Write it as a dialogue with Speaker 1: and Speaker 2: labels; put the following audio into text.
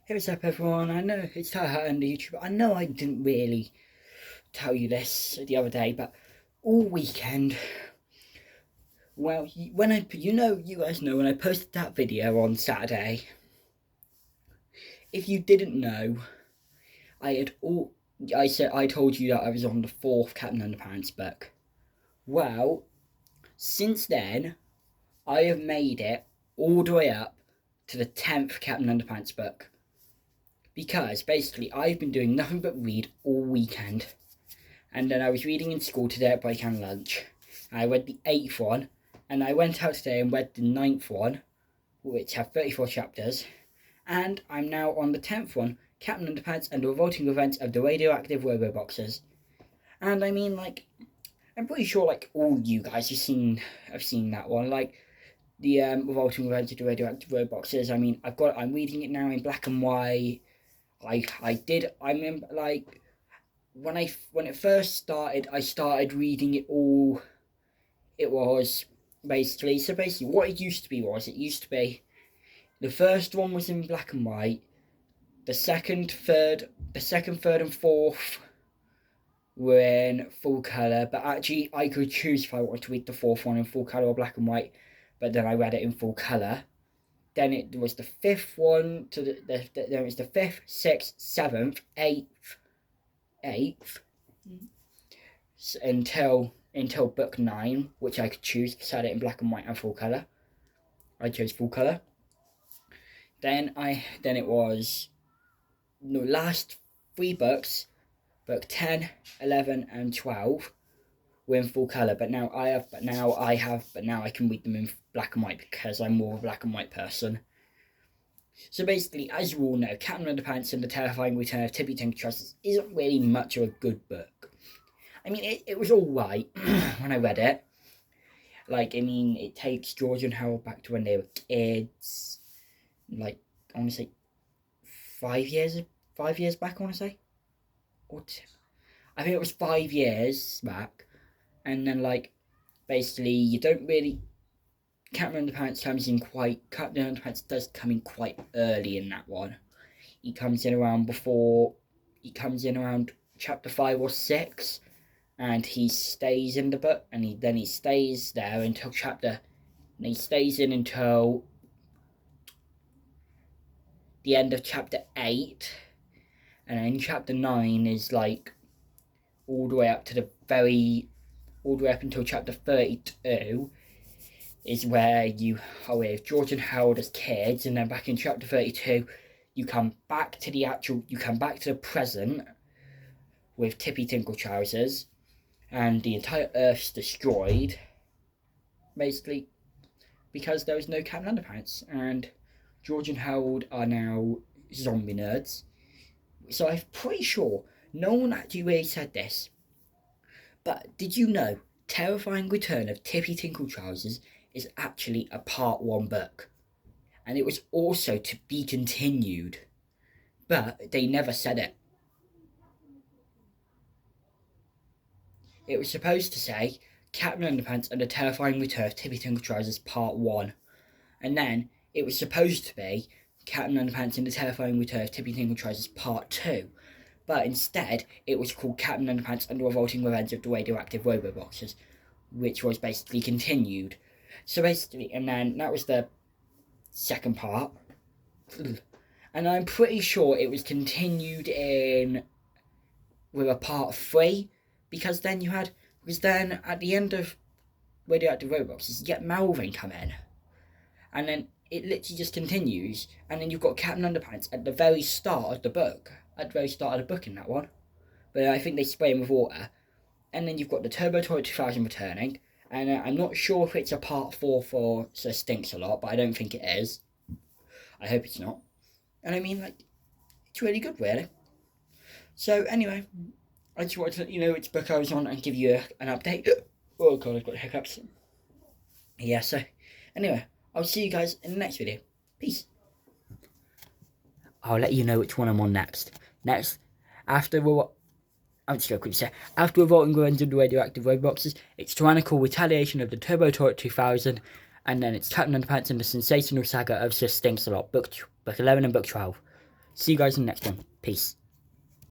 Speaker 1: Hey, what's up, everyone? I know it's Tyler on the YouTube. I know I didn't really tell you this the other day, but all weekend, well, you guys know when I posted that video on Saturday. If you didn't know, I had all. I told you that I was on the fourth Captain Underpants book. Well, since then, I have made it all the way up to the 10th Captain Underpants book. Because basically, I've been doing nothing but read all weekend. And then I was reading in school today at break and lunch. I read the 8th one, and I went out today and read the 9th one, which have 34 chapters. And I'm now on the 10th one, Captain Underpants and the Revolting Events of the Radioactive Robo-Boxers. And I mean, like, I'm pretty sure, like, all you guys have seen that one. Like, the Revolting Events of the Radioactive Robo-Boxers. I mean, I'm reading it now in black and white. I remember, like, when it first started, I started reading it all. It was basically what it used to be the first one was in black and white, the second, third, and fourth were in full color. But actually, I could choose if I wanted to read the fourth one in full color or black and white. But then I read it in full color. Then it was the fifth one to then it was the fifth, sixth, seventh, eighth until book 9, which I could choose to set it in black and white and full color. I chose full color. Then it was the last 3 books, book 10, 11, and 12, were in full color. But now I can read them in black and white because I'm more of a black and white person. So basically, as you all know, Captain Underpants and the Terrifying Return of Tippy Tinkertrust isn't really much of a good book. I mean, it was alright when I read it. Like, I mean, it takes George and Harold back to when they were kids. Like, I want to say 5 years back, I want to say. I think it was 5 years back. And then, like, basically, you don't really... Captain Underpants does come in quite early in that one. He comes in around chapter 5 or 6, and he stays in the book, and he stays there until until the end of chapter 8, and then chapter 9 is like all the way up until chapter 32 is where you are with George and Harold as kids, and then back in chapter 32 you come back to the present with Tippy Tinkletrousers, and the entire Earth's destroyed, basically, because there is no Captain Underpants, and George and Harold are now zombie nerds. So I'm pretty sure no one actually really said this, but did you know Terrifying Return of Tippy Tinkletrousers is actually a part 1 book? And it was also to be continued, but they never said it. It was supposed to say Captain Underpants and the Terrifying Return of Tippy Tinkletrousers Part 1. And then it was supposed to be Captain Underpants and the Terrifying Return of Tippy Tinkletrousers Part 2. But instead, it was called Captain Underpants and the Revolting Revenge of the Radioactive Robo-Boxers, which was basically continued. So basically, and then that was the second part. And I'm pretty sure it was continued with a part 3, because then at the end of Radioactive Robots, you get Melvin come in, and then it literally just continues, and then you've got Captain Underpants at the very start of the book, in that one, but I think they spray him with water, and then you've got the Turbo Toy 2000 returning, and I'm not sure if it's a part 4 for Sir Stinks a Lot, but I don't think it is. I hope it's not. And I mean, like, it's really good, really. So anyway, I just wanted to let you know which book I was on and give you an update. Oh god, I've got hiccups. Yeah, so anyway, I'll see you guys in the next video. Peace. I'll let you know which one I'm on next. I'm just going to quickly say, after Revolting Revenge of the Radioactive Roboxers, it's Tyrannical Retaliation of the Turbo Toy 2000, and then it's Captain Underpants and the Sensational Saga of Sir Stinks a Lot, book 11 and book 12. See you guys in the next one. Peace.